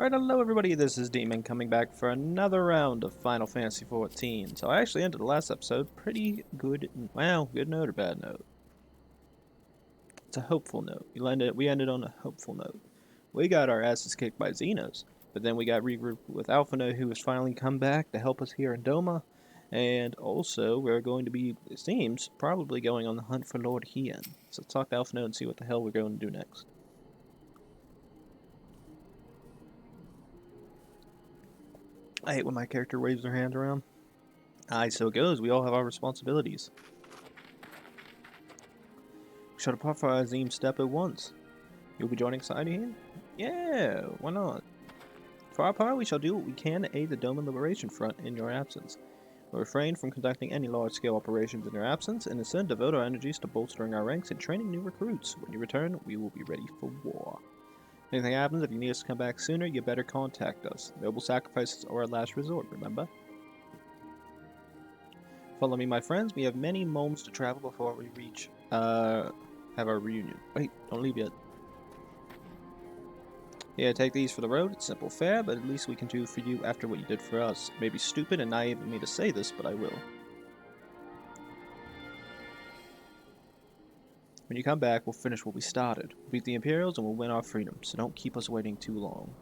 Alright, hello everybody, this is Demon coming back for another round of Final Fantasy XIV. So I actually ended the last episode pretty good, well, good note or bad note? It's a hopeful note. We ended on a hopeful note. We got our asses kicked by Xenos, but then we got regrouped with Alphinaud, who has finally come back to help us here in Doma. And also, we're going to be, it seems, probably going on the hunt for Lord Hien. So let's talk to Alphinaud and see what the hell we're going to do next. I hate when my character waves their hands around. Aye, so it goes. We all have our responsibilities. We shall depart for Azim Step at once. You'll be joining Society here? Yeah, why not? For our part, we shall do what we can to aid the Doma Liberation Front in your absence. We'll refrain from conducting any large-scale operations in your absence, and instead devote our energies to bolstering our ranks and training new recruits. When you return, we will be ready for war. If anything happens, if you need us to come back sooner, you better contact us. Noble sacrifices are our last resort, remember? Follow me, my friends. We have many moments to travel before we reach, have our reunion. Wait, don't leave yet. Yeah, take these for the road. It's simple fare, but at least we can do for you after what you did for us. It may be stupid and naive of me to say this, but I will. When you come back, we'll finish what we started. We'll beat the Imperials and we'll win our freedom, so don't keep us waiting too long.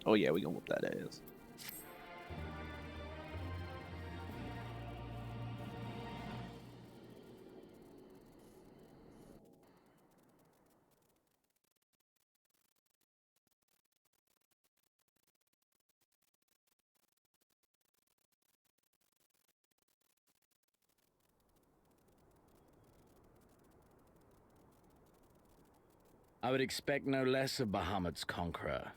Oh yeah, we gonna whoop that ass. I would expect no less of Bahamut's conqueror.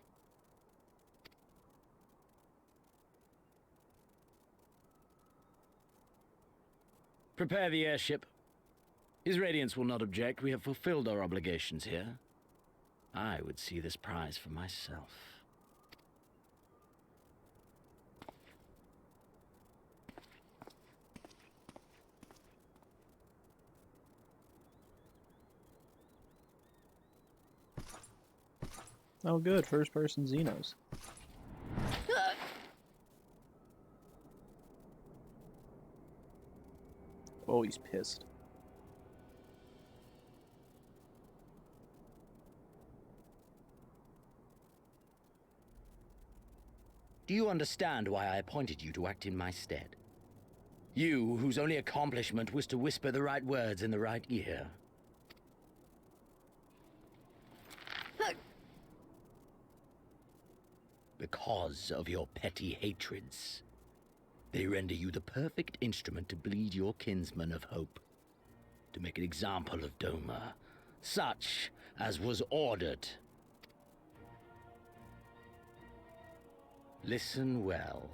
Prepare the airship. His Radiance will not object. We have fulfilled our obligations here. I would see this prize for myself. Oh good, first person Xenos. Oh, he's pissed. Do you understand why I appointed you to act in my stead? You, whose only accomplishment was to whisper the right words in the right ear. Because of your petty hatreds. They render you the perfect instrument to bleed your kinsmen of hope. To make an example of Doma, such as was ordered. Listen well.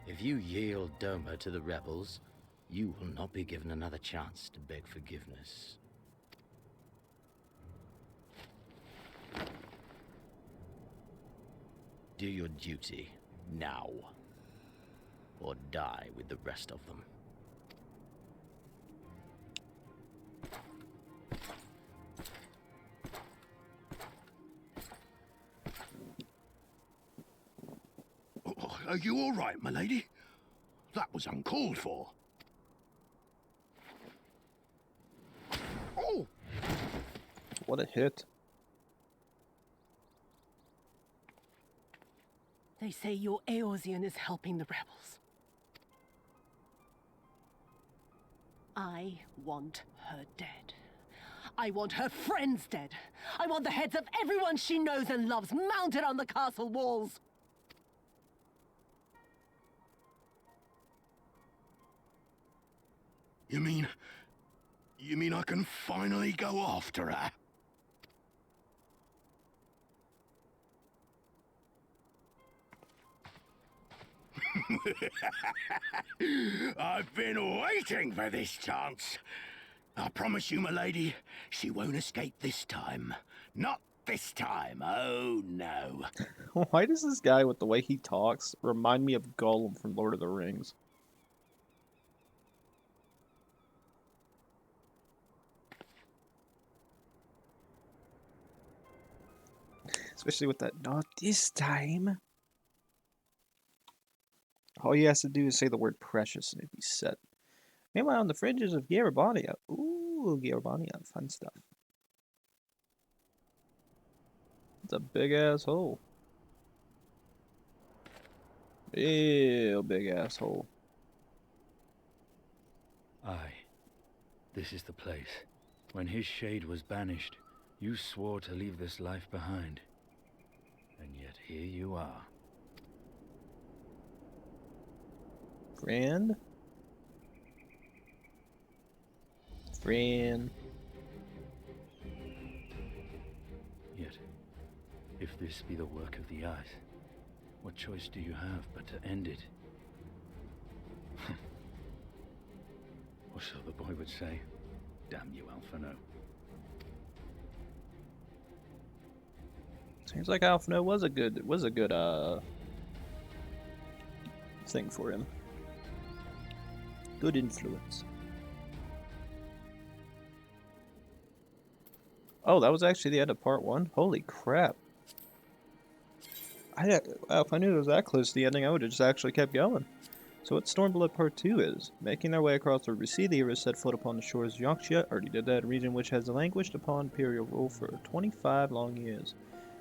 If you yield Doma to the rebels, you will not be given another chance to beg forgiveness. Do your duty, now. Or die with the rest of them. Are you all right, my lady? That was uncalled for. Oh! What a hit. They say your Eorzean is helping the rebels. I want her dead. I want her friends dead. I want the heads of everyone she knows and loves mounted on the castle walls. You mean I can finally go after her? I've been waiting for this chance. I promise you, my lady, she won't escape this time. Not this time, oh no. Why does this guy with the way he talks remind me of Gollum from Lord of the Rings? Especially with that, not this time. All he has to do is say the word precious and it'd be set. Meanwhile, on the fringes of Garabania. Ooh, Garabania, fun stuff. It's a big asshole. Real big asshole. Aye, this is the place. When his shade was banished, you swore to leave this life behind. And yet here you are. Friend? Friend. Yet, if this be the work of the eyes, what choice do you have but to end it? Or so the boy would say. Damn you, Alphino. Seems like Alphino was a good thing for him. Good influence. Oh, that was actually the end of part 1? Holy crap. If I knew it was that close to the ending, I would have just actually kept going. So what Stormblood Part 2 is, making their way across the River Sea, the heroes set foot upon the shores of Yorkshire, already did that, a region which has languished upon imperial rule for 25 long years.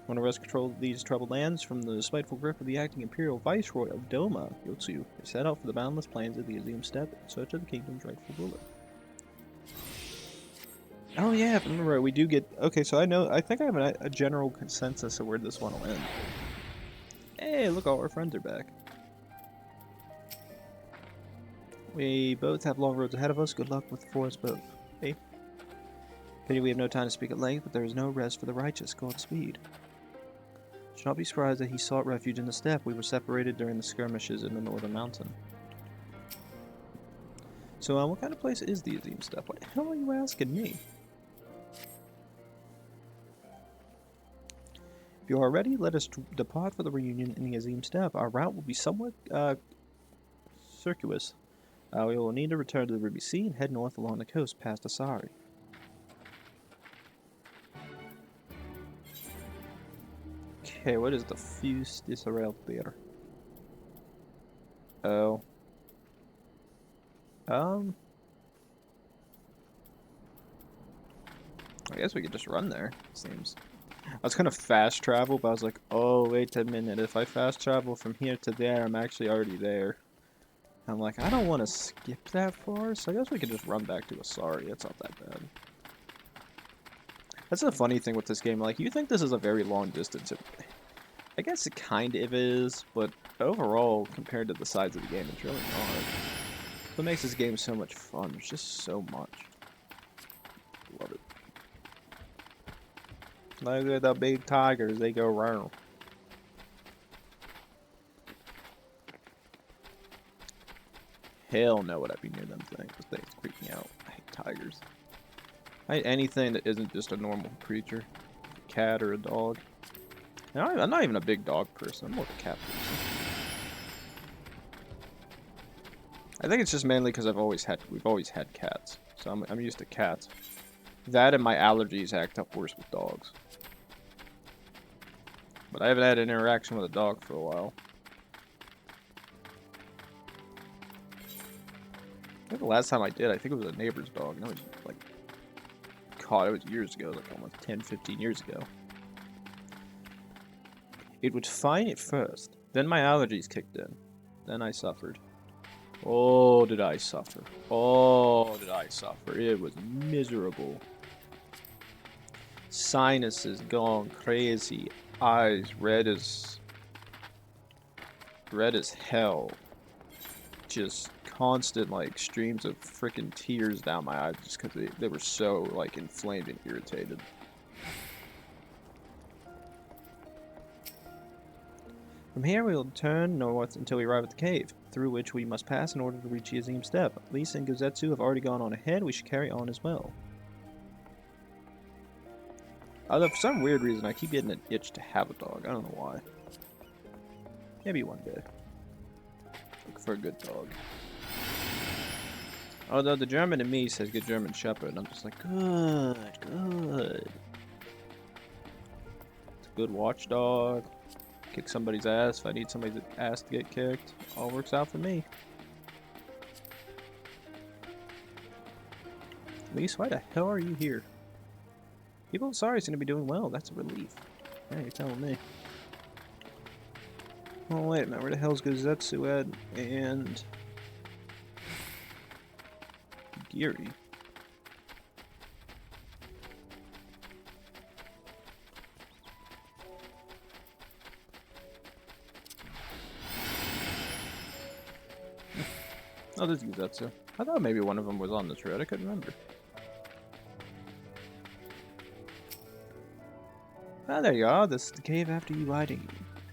Want to wrest control of these troubled lands from the spiteful grip of the acting imperial viceroy of Doma, Yotsu, they set out for the boundless plains of the Eorzea steppe in search of the kingdom's rightful ruler. Oh yeah, if I remember right, we do get... Okay, so I think I have a general consensus of where this one will end. Hey, look, all our friends are back. We both have long roads ahead of us. Good luck for us both. Hey. Pity we have no time to speak at length, but there is no rest for the righteous. Godspeed. Should not be surprised that he sought refuge in the steppe. We were separated during the skirmishes in the northern mountain. So, what kind of place is the Eorzea steppe? What the hell are you asking me? If you are ready, let us depart for the reunion in the Eorzea steppe. Our route will be somewhat circuitous. We will need to return to the Ruby Sea and head north along the coast past Asari. Okay, what is the Fuse Disrael Theater? Oh. I guess we could just run there, it seems. I was gonna fast travel, but I was like, oh, wait a minute. If I fast travel from here to there, I'm actually already there. I'm like, I don't want to skip that far, so I guess we could just run back to Asari. It's not that bad. That's the funny thing with this game. Like, you think this is a very long distance. I guess it kind of is, but overall, compared to the size of the game, it's really not. What makes this game so much fun? There's just so much. Love it. Look at the big tigers. They go round. Hell no would I be near them things. Those things creep me out. I hate tigers. I hate anything that isn't just a normal creature. A cat or a dog. I'm not even a big dog person. I'm more of a cat person. I think it's just mainly because we've always had cats. So I'm used to cats. That and my allergies act up worse with dogs. But I haven't had an interaction with a dog for a while. I think the last time I did, I think it was a neighbor's dog. And it was like, God, it was years ago, like almost 10, 15 years ago. It was fine at first. Then my allergies kicked in. Then I suffered. Oh, did I suffer. Oh, did I suffer. It was miserable. Sinuses gone crazy. Eyes red as hell. Just constant, like, streams of freaking tears down my eyes just because they were so, like, inflamed and irritated. From here, we will turn north until we arrive at the cave, through which we must pass in order to reach Eorzea steppe. Lisa and Gozetsu have already gone on ahead. We should carry on as well. Although, for some weird reason, I keep getting an itch to have a dog. I don't know why. Maybe one day. Look for a good dog. Although the German in me says good German Shepherd, and I'm just like, good, good. good watchdog. Kick somebody's ass if I need somebody's ass to get kicked. All works out for me. Lise, why the hell are you here? People of Sari seem to be doing well. That's a relief. Yeah, you're telling me. Oh, wait a minute. Where the hell's Gozetsu at? And... Giri. Oh, this is Gozetsu. I thought maybe one of them was on this road. I couldn't remember. Ah, there you are. This is the cave after you hiding.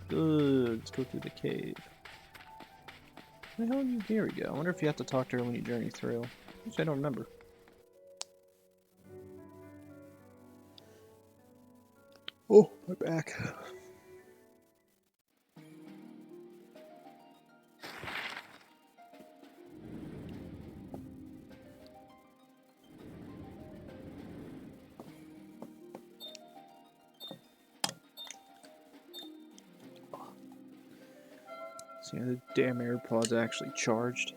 Good. Let's go through the cave. Where the hell did Gary go? I wonder if you have to talk to her when you journey through. Which I don't remember. Oh, my back. See, the damn AirPods actually charged.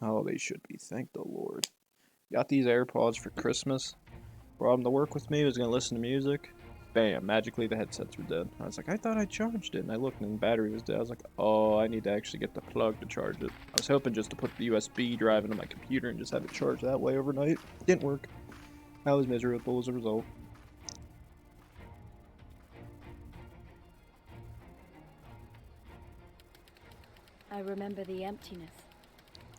Oh, they should be. Thank the Lord. Got these AirPods for Christmas. Brought them to work with me. Was gonna listen to music. Bam! Magically, the headsets were dead. I was like, I thought I charged it, and I looked, and the battery was dead. I was like, oh, I need to actually get the plug to charge it. I was hoping just to put the USB drive into my computer and just have it charged that way overnight. Didn't work. I was miserable as a result. I remember the emptiness,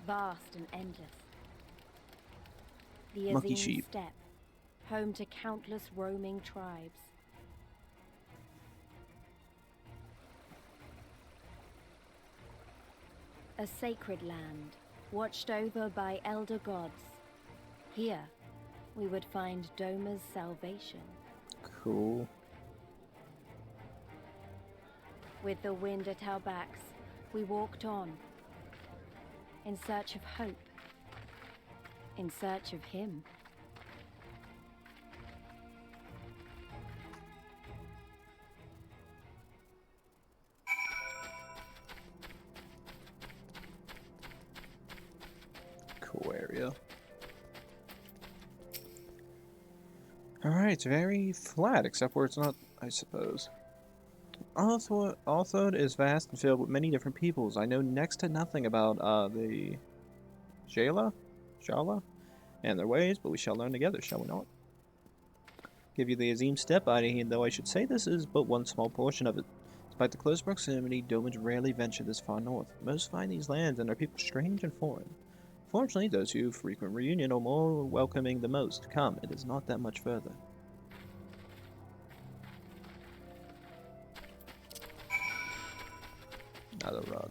vast and endless. The Monkey Eorzean sheep. steppe, home to countless roaming tribes. A sacred land, watched over by elder gods. Here, we would find Doma's salvation. Cool. With the wind at our backs, we walked on, in search of hope, in search of him. Cool area. Alright, it's very flat, except where it's not, I suppose. Although it is vast and filled with many different peoples, I know next to nothing about the Jala and their ways, but we shall learn together, shall we not? Give you the Azim Steppe, though I should say this is but one small portion of it. Despite the close proximity, Domans rarely venture this far north. Most find these lands and their people strange and foreign. Fortunately, those who frequent reunion are more welcoming than most. Come, it is not that much further. Gotta run.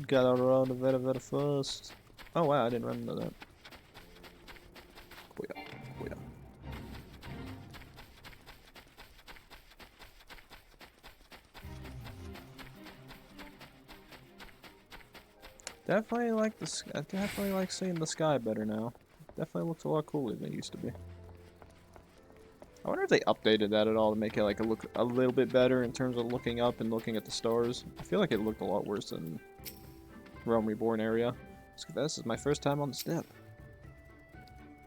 Gotta run very, very fast. Oh wow, I didn't run into that. Booyah. Booyah. Definitely like the I definitely like seeing the sky better now. Definitely looks a lot cooler than it used to be. I wonder if they updated that at all to make it like look a little bit better in terms of looking up and looking at the stars. I feel like it looked a lot worse than Realm Reborn area. This is my first time on the steppe.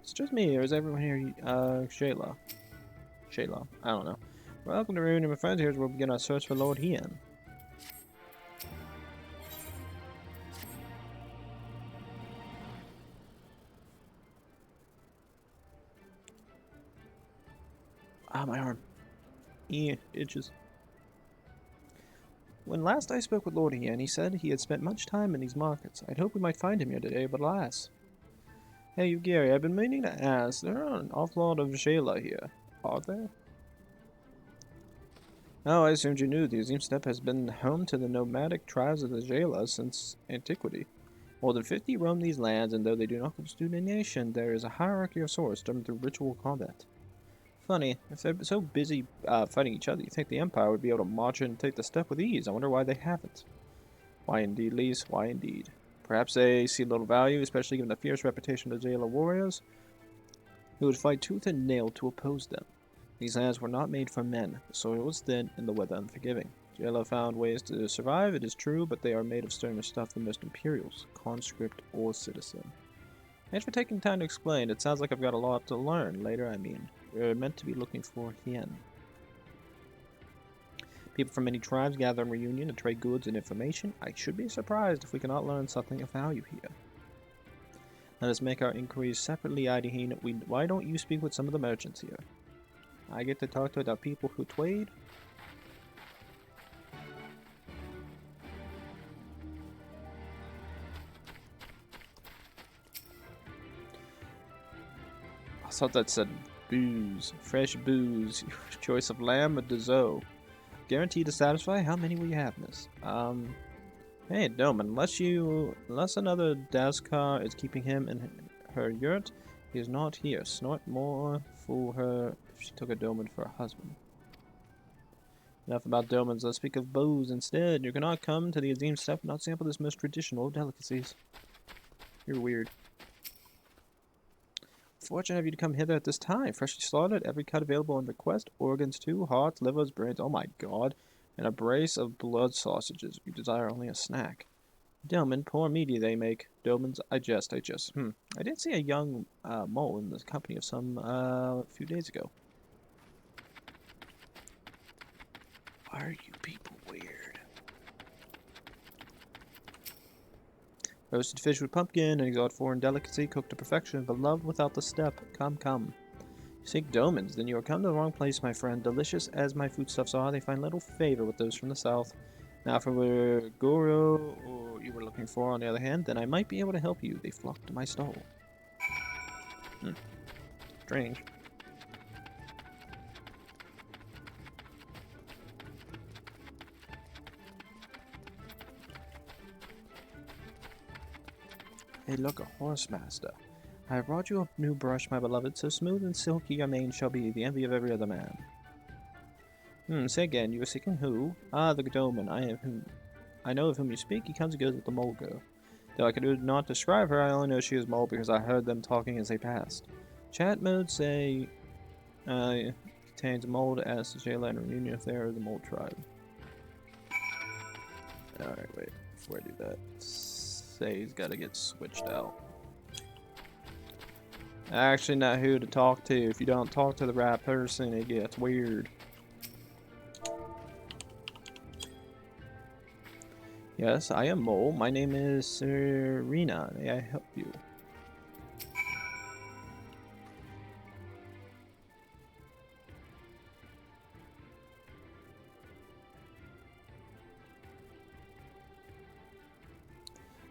It's just me, or is everyone here Shayla? Shayla, I don't know. Welcome to Rune and my friends. Here's where we begin our search for Lord Hien. Ah, my arm. Itches. When last I spoke with Lord Hien, he said he had spent much time in these markets. I'd hoped we might find him here today, but alas. Hey, you Gary, I've been meaning to ask, there are an awful lot of Jayla here, are there? Oh, I assumed you knew. The Azim Steppe has been home to the nomadic tribes of the Jayla since antiquity. More than 50 roam these lands, and though they do not constitute a nation, there is a hierarchy of sorts done through ritual combat. Funny, if they're so busy fighting each other, you'd think the Empire would be able to march in and take the steppe with ease. I wonder why they haven't. Why indeed, Lise, why indeed? Perhaps they see little value, especially given the fierce reputation of the Jayla warriors, who would fight tooth and nail to oppose them. These lands were not made for men. The soil was thin and the weather unforgiving. Jailer found ways to survive, it is true, but they are made of sterner stuff than most Imperials, conscript or citizen. Thanks for taking time to explain. It sounds like I've got a lot to learn. Later, I mean. We're meant to be looking for Hien. People from many tribes gather in reunion to trade goods and information. I should be surprised if we cannot learn something of value here. Let us make our inquiries separately, Hydaelyn. Why don't you speak with some of the merchants here? I get to talk to the people who trade. I thought that said booze. Fresh booze. Your choice of lamb or dessert. Guaranteed to satisfy? How many will you have, miss? Hey, Doman, unless another Daskar is keeping him in her yurt, he is not here. Snort more, fool her if she took a Doman for a husband. Enough about Domans, let's speak of booze instead. You cannot come to the Azim Steppe and not sample this most traditional of delicacies. You're weird. Fortunate of you to come hither at this time. Freshly slaughtered, every cut available on request. Organs too, hearts, livers, brains, oh my god. And a brace of blood sausages. You desire only a snack. Doman, poor meaty they make. Domans, I jest. I did see a young mole in the company of some a few days ago. Why are you people weird? Roasted fish with pumpkin, an exotic foreign delicacy, cooked to perfection, but loved without the step. Come, come. You seek Domans, then you are come to the wrong place, my friend. Delicious as my foodstuffs are, they find little favor with those from the south. Now, if it were Goro, or you were looking for, on the other hand, then I might be able to help you. They flock to my stall. Strange. Hey, look, a horse master. I have brought you a new brush, my beloved, so smooth and silky your mane shall be, the envy of every other man. Say again, you are seeking who? Ah, the Doman. I know of whom you speak. He comes and goes with the mole girl. Though I could not describe her, I only know she is mole because I heard them talking as they passed. Chat mode say contains mole to ask the jailer and reunion if they are the mole tribe. Alright, wait. Before I do that, say he's got to get switched out. Actually, not who to talk to. If you don't talk to the right person, it gets weird. Yes, I am Mole. My name is Serena. May I help you?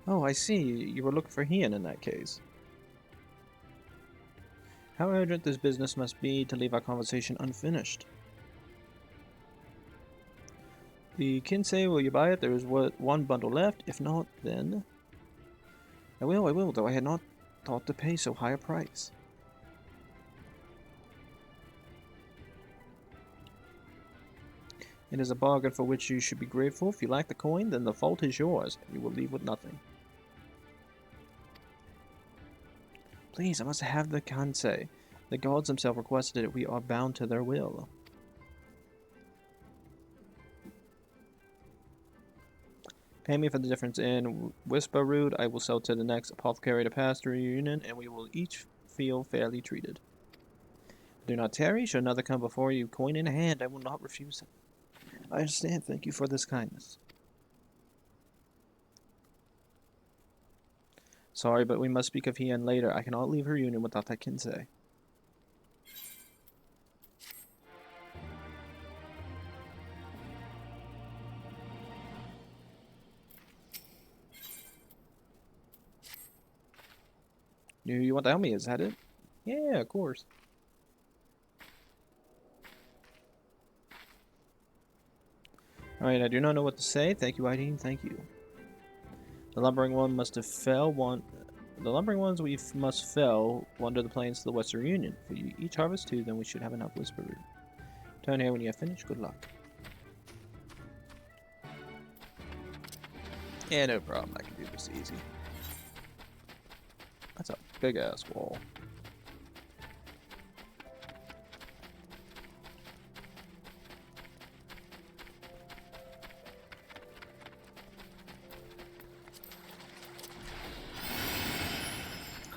Oh, I see. You were looking for Hien in that case. How urgent this business must be to leave our conversation unfinished. The Kinsey, will you buy it? There is one bundle left. If not, then... I will, though I had not thought to pay so high a price. It is a bargain for which you should be grateful. If you lack the coin, then the fault is yours, and you will leave with nothing. Please, I must have the Kansei. The gods themselves requested it. We are bound to their will. Pay me for the difference in Whisper Root. I will sell to the next apothecary to pass the reunion, and we will each feel fairly treated. Do not tarry. Should another come before you, coin in hand, I will not refuse it. I understand. Thank you for this kindness. Sorry, but we must speak of Hien later. I cannot leave her union without that Kinsey. You want to help me, is that it? Yeah, of course. Alright, I do not know what to say. Thank you, Hydaelyn. Thank you. The lumbering one must have fell one. The lumbering ones we must fell wander the plains to the Western Union. If we each harvest 2, then we should have enough Whisper Root. Turn here when you have finished. Good luck. Yeah, no problem. I can do this easy. That's a big ass wall.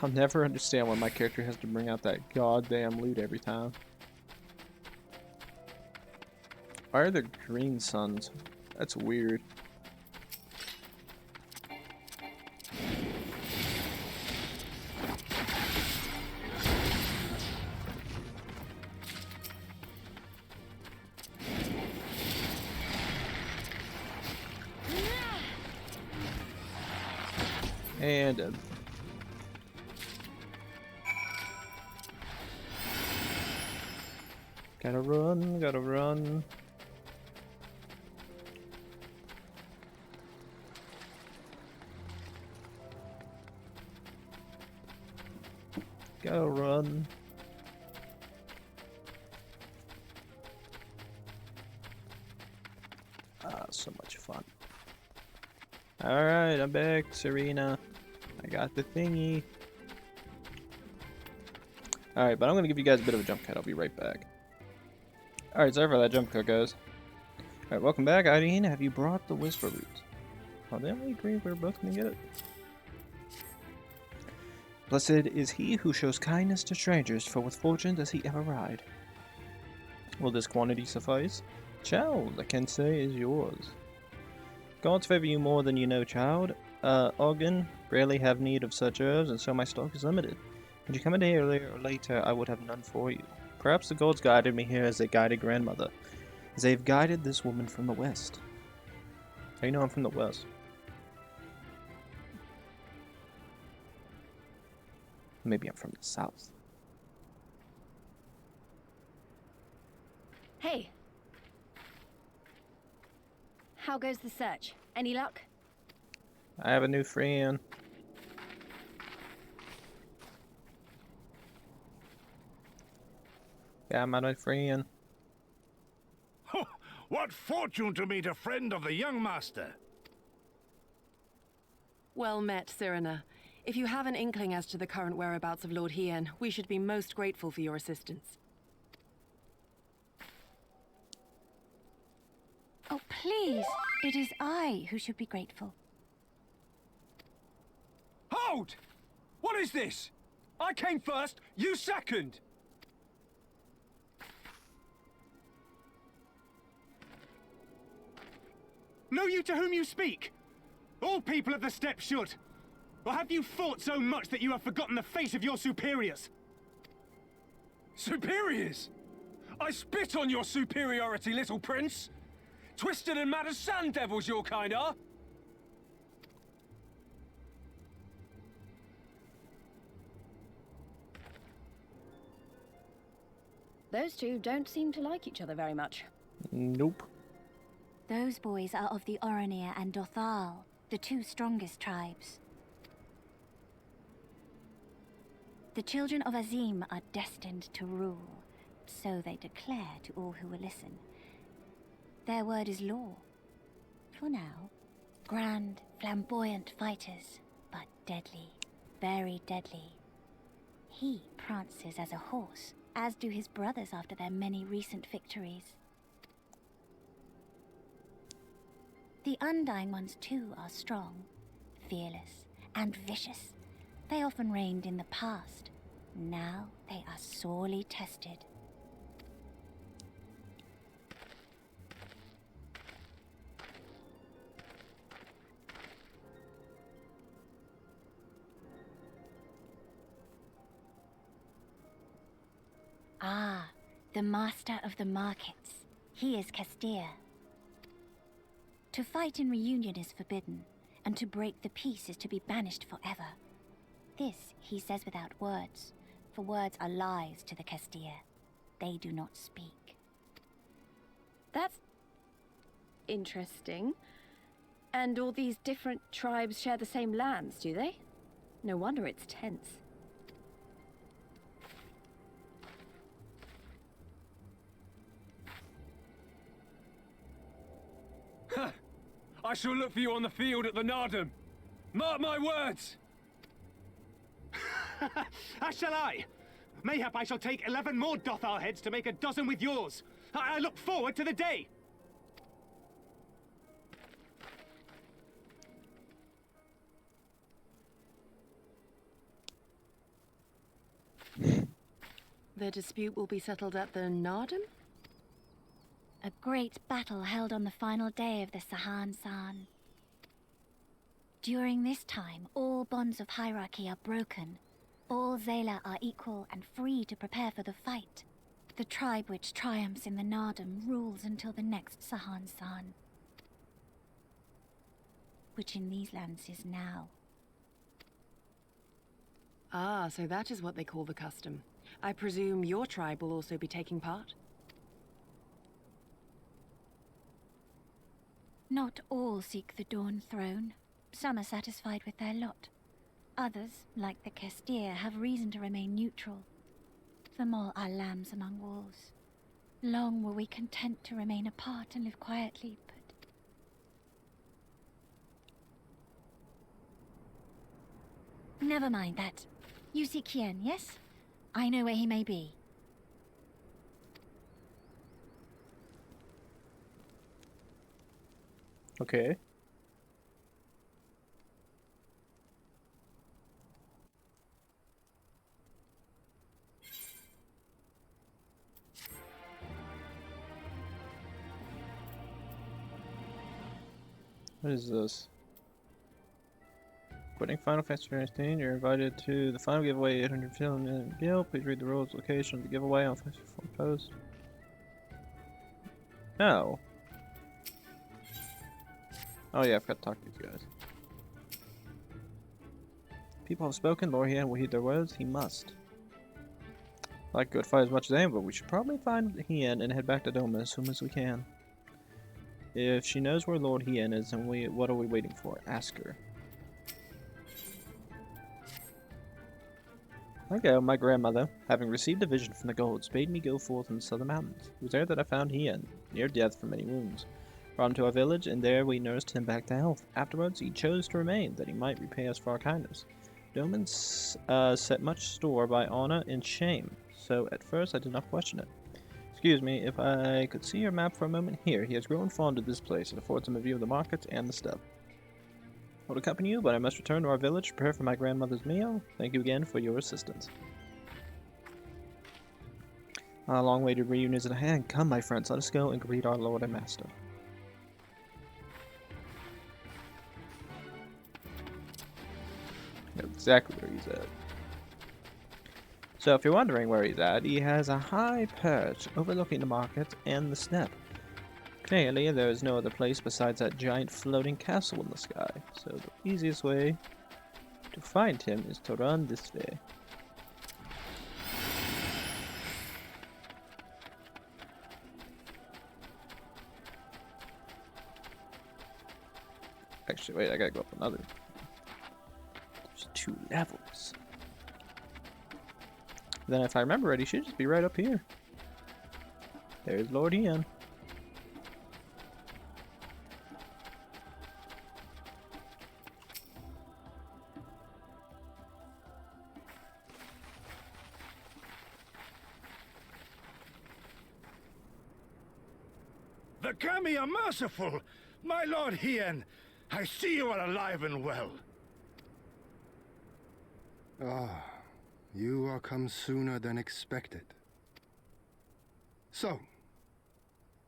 I'll never understand why my character has to bring out that goddamn loot every time. Why are there green suns? That's weird. And gotta run, gotta run. Gotta run. Ah, so much fun. Alright, I'm back, Serena. I got the thingy. Alright, but I'm gonna give you guys a bit of a jump cut. I'll be right back. Alright, sorry for that jump cut, guys. Alright, welcome back. Hydaelyn, have you brought the Whisper Root? Oh, didn't we agree we were both gonna get it? Blessed is he who shows kindness to strangers, for with fortune does he ever ride. Will this quantity suffice? Child, I can say, is yours. Gods favor you more than you know, child. Ogden, rarely have need of such herbs, and so my stock is limited. Had you come in here earlier or later, I would have none for you. Perhaps the gods guided me here as they guided grandmother, as they have guided this woman from the west. How do you know I'm from the west? Maybe I'm from the south. Hey. How goes the search? Any luck? I have a new friend. Yeah, my new friend. What fortune to meet a friend of the young master! Well met, Serena. If you have an inkling as to the current whereabouts of Lord Hien, we should be most grateful for your assistance. Oh, please. It is I who should be grateful. Hold! What is this? I came first, you second! Know you to whom you speak? All people of the steppe should. Or have you fought so much that you have forgotten the face of your superiors? Superiors? I spit on your superiority, little prince! Twisted and mad as sand devils your kind are! Those two don't seem to like each other very much. Nope. Those boys are of the Oranir and Dothal, the two strongest tribes. The children of Azim are destined to rule, so they declare to all who will listen. Their word is law. For now, grand, flamboyant fighters, but deadly, very deadly. He prances as a horse, as do his brothers after their many recent victories. The Undying ones too are strong, fearless, and vicious. They often reigned in the past. Now they are sorely tested. Ah, the master of the markets. He is Castir. To fight in reunion is forbidden, and to break the peace is to be banished forever. This he says without words, for words are lies to the Castir. They do not speak. That's interesting. And all these different tribes share the same lands, do they? No wonder it's tense. I shall look for you on the field at the Nardum. Mark my words! As shall I. Mayhap I shall take 11 more Dothal heads to make a dozen with yours. I look forward to the day. their dispute will be settled at the Nardum? A great battle held on the final day of the Sahan-San. During this time, all bonds of hierarchy are broken. All Zayla are equal and free to prepare for the fight. The tribe which triumphs in the Nardum rules until the next Sahan-San, which in these lands is now. Ah, so that is what they call the custom. I presume your tribe will also be taking part? Not all seek the Dawn Throne. Some are satisfied with their lot. Others, like the Kestir, have reason to remain neutral. Them all are lambs among wolves. Long were we content to remain apart and live quietly, but... Never mind that. You seek Hien, yes? I know where he may be. Okay. What is this? Quitting Final Fantasy XIV, you're invited to the final giveaway, 800 film in Guild. Please read the rules, location of the giveaway on Fantasy XIV post. No. Oh yeah, I forgot to talk to these guys. People have spoken, Lord Hien will heed their words, he must. I'd like to go to fight as much as anyone, but we should probably find Hien and head back to Doma as soon as we can. If she knows where Lord Hien is, then what are we waiting for? Ask her. Okay, my grandmother, having received a vision from the gods, bade me go forth in the southern mountains. It was there that I found Hien, near death from many wounds. Brought him to our village, and there we nursed him back to health. Afterwards, he chose to remain, that he might repay us for our kindness. Domans set much store by honor and shame, so at first I did not question it. Excuse me, if I could see your map for a moment here. He has grown fond of this place. It affords him a view of the markets and the steppe. I will accompany you, but I must return to our village to prepare for my grandmother's meal. Thank you again for your assistance. Our long-awaited reunion is at hand. Come, my friends, let us go and greet our Lord and Master. I know exactly where he's at. So if you're wondering where he's at, he has a high perch overlooking the market and the steppe. Clearly, there is no other place besides that giant floating castle in the sky, so the easiest way to find him is to run this way. Actually, wait, I gotta go up another. There's 2 levels. Then if I remember right, he should just be right up here. There's Lord Hien. The Kami are merciful! My Lord Hien, I see you are alive and well. Ah, you are come sooner than expected. So,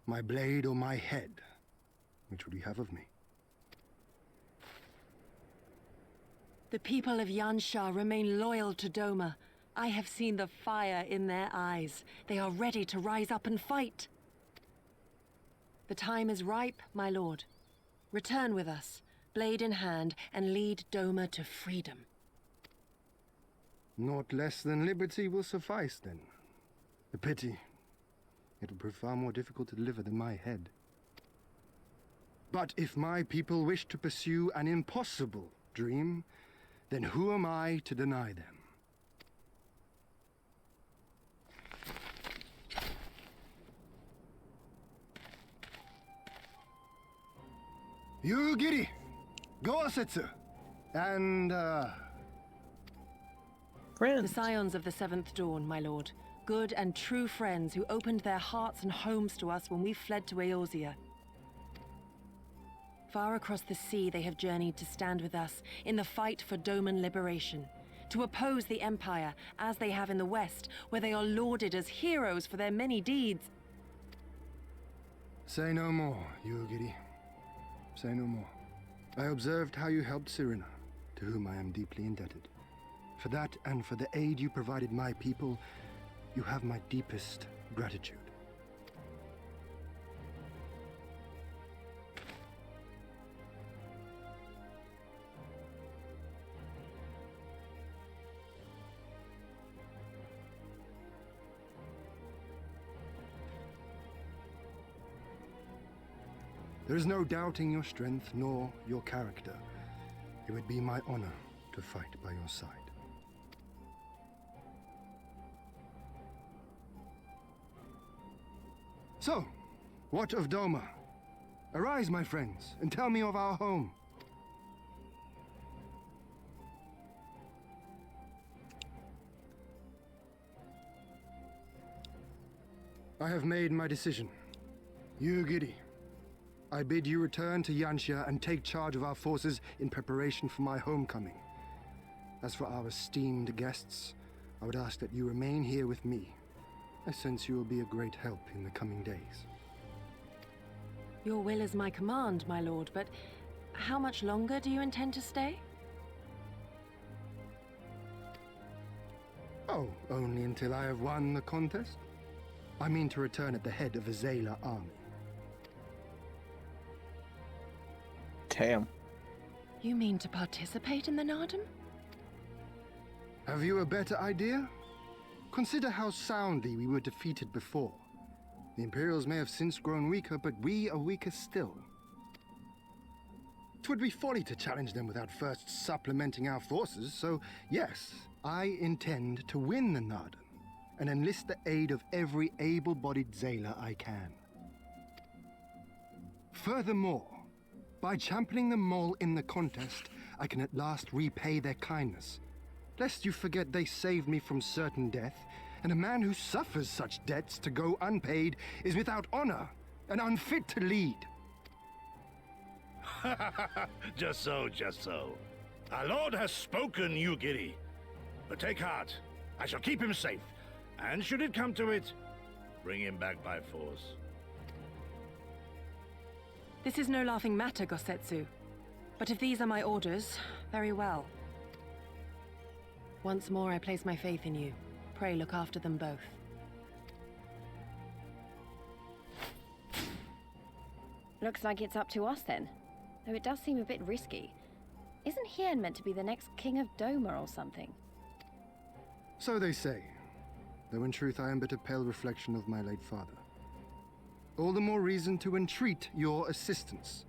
my blade or my head? Which would you have of me? The people of Yansha remain loyal to Doma. I have seen the fire in their eyes. They are ready to rise up and fight. The time is ripe, my lord. Return with us, blade in hand, and lead Doma to freedom. Naught less than liberty will suffice, then. A pity. It would prove far more difficult to deliver than my head. But if my people wish to pursue an impossible dream, then who am I to deny them? You, Giri, go Asetsu, and, Friends. The scions of the Seventh Dawn, my lord. Good and true friends who opened their hearts and homes to us when we fled to Eorzea. Far across the sea they have journeyed to stand with us in the fight for Doman liberation. to oppose the Empire, as they have in the West, where they are lauded as heroes for their many deeds. Say no more, Eorzeans. Say no more. I observed how you helped Cyrena, to whom I am deeply indebted. For that and for the aid you provided my people, you have my deepest gratitude. There is no doubting your strength nor your character. It would be my honor to fight by your side. So, what of Doma? Arise, my friends, and tell me of our home. I have made my decision. Eorzeans, I bid you return to Yansha and take charge of our forces in preparation for my homecoming. As for our esteemed guests, I would ask that you remain here with me. I sense you will be a great help in the coming days. Your will is my command, my lord, but how much longer do you intend to stay? Oh, only until I have won the contest? I mean to return at the head of a Zayla army. Damn. You mean to participate in the Nardum? Have you a better idea? Consider how soundly we were defeated before. The Imperials may have since grown weaker, but we are weaker still. It would be folly to challenge them without first supplementing our forces, so yes, I intend to win the Nardum and enlist the aid of every able-bodied Zayla I can. Furthermore, by championing them all in the contest, I can at last repay their kindness. Lest you forget they saved me from certain death, and a man who suffers such debts to go unpaid is without honor and unfit to lead. Just so, just so. Our lord has spoken, Eorzeans. But take heart, I shall keep him safe, and should it come to it, bring him back by force. This is no laughing matter, Gosetsu. But if these are my orders, very well. Once more I place my faith in you. Pray look after them both. Looks like it's up to us then. Though it does seem a bit risky. Isn't Hien meant to be the next king of Doma or something? So they say, though in truth I am but a pale reflection of my late father. All the more reason to entreat your assistance.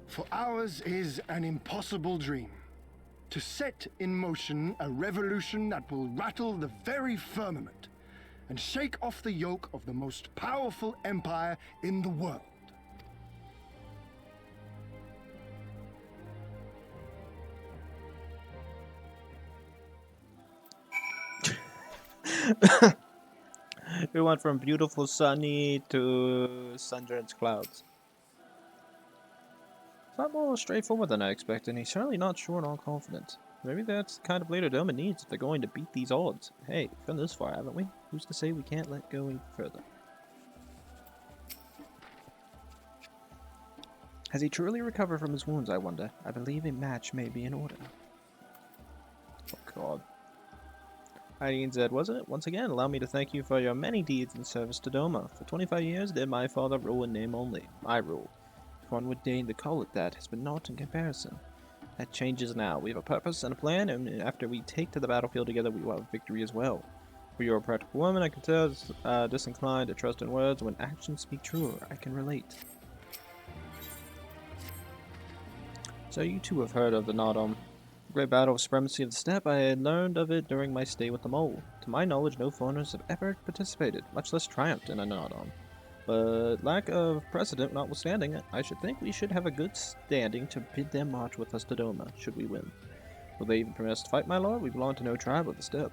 For ours is an impossible dream. To set in motion a revolution that will rattle the very firmament and shake off the yoke of the most powerful empire in the world. We went from beautiful sunny to sun-drenched clouds. It's not more straightforward than I expected, and he's certainly not sure nor confident. Maybe that's the kind of leader Doma needs if they're going to beat these odds. Hey, we've come this far, haven't we? Who's to say we can't let go any further? Has he truly recovered from his wounds, I wonder? I believe a match may be in order. Oh god. Hydaelyn said, wasn't it? Once again, allow me to thank you for your many deeds in service to Doma. For 25 years did my father rule in name only. I ruled. If one would deign to call it that, has been naught in comparison. That changes now. We have a purpose and a plan, and after we take to the battlefield together, we will have victory as well. For you're a practical woman, I can tell disinclined to trust in words. When actions speak truer, I can relate. So you too have heard of the Nardum. Great battle of supremacy of the steppe. I had learned of it during my stay with the mole. To my knowledge, no foreigners have ever participated, much less triumphed in a Nardum. But lack of precedent notwithstanding, I should think we should have a good standing to bid them march with us to Doma, should we win. Will they even permit us to fight, my lord? We belong to no tribe of the steppe.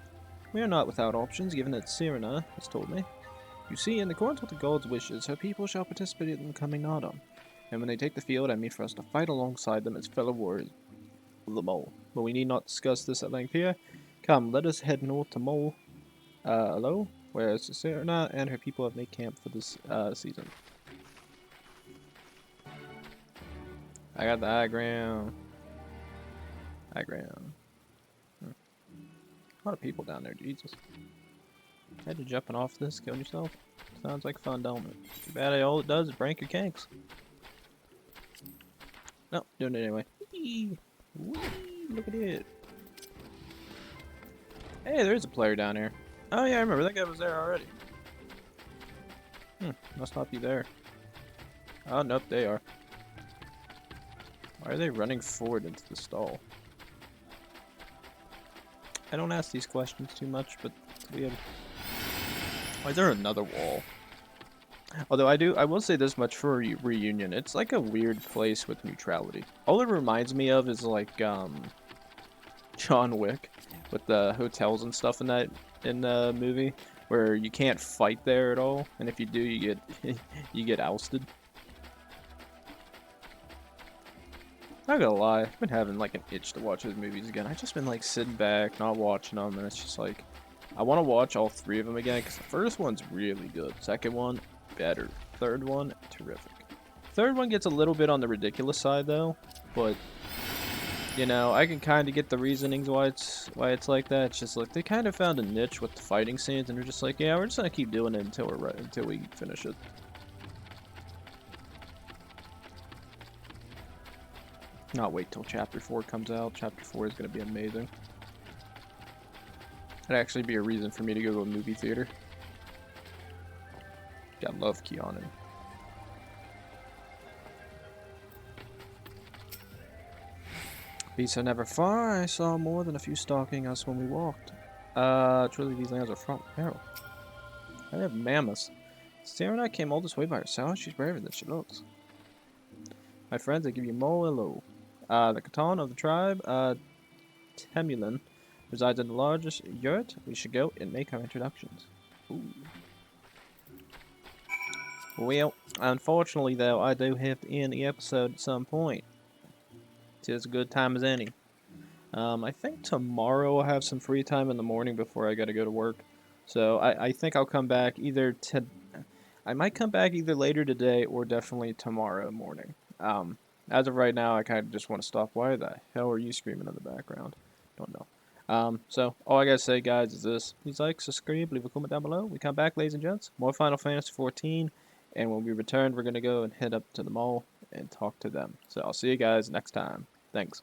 We are not without options, given that Cyrena has told me. You see, in accordance with the god's wishes, her people shall participate in the coming Nardum. And when they take the field, I mean for us to fight alongside them as fellow warriors of the Mole. But we need not discuss this at length here. Come, let us head north to Mole. Hello? Where Serena and her people have made camp for this season. I got the high ground. High ground. A lot of people down there, Jesus. Had you jumping off this, killing yourself? Sounds like fun, don't it? Too bad all it does is break your kinks. No, doing it anyway. Whee! Whee! Look at it. Hey, there's a player down here. Oh yeah, I remember that guy was there already. Must not be there. Oh nope, they are. Why are they running forward into the stall? I don't ask these questions too much, but we have... Why is there another wall? Although I will say this much for Reunion. It's like a weird place with neutrality. All it reminds me of is like John Wick with the hotels and stuff in the movie, where you can't fight there at all, and if you do, you get you get ousted. Not gonna lie, I've been having like an itch to watch those movies again. I've just been like sitting back, not watching them, and it's just like I want to watch all three of them again because the first one's really good. Second one, better. Third one, terrific. Third one gets a little bit on the ridiculous side though, but you know, I can kind of get the reasonings why it's like that. It's just like they kind of found a niche with the fighting scenes, and they're just like, yeah, we're just gonna keep doing it until we finish it. Not wait till Chapter 4 comes out. Chapter 4 is gonna be amazing. That'd actually be a reason for me to go to a movie theater. I love Keanu. Beasts are never far. I saw more than a few stalking us when we walked. Truly these lands are fraught with peril. I have mammoths. Serena came all this way by herself. She's braver than she looks. My friends, I give you more hello. The Khatan of the tribe, Temulin, resides in the largest yurt. We should go and make our introductions. Ooh. Well, unfortunately though, I do have to end the episode at some point. It's as good time as any. I think tomorrow I'll have some free time in the morning before I gotta go to work. So I think I'll come back I might come back either later today or definitely tomorrow morning. As of right now, I kind of just want to stop. Why the hell are you screaming in the background? Don't know. So all I gotta say, guys, is this: please like, subscribe, leave a comment down below. We come back, ladies and gents, more Final Fantasy XIV, and when we return, we're gonna go and head up to the mall and talk to them. So I'll see you guys next time. Thanks.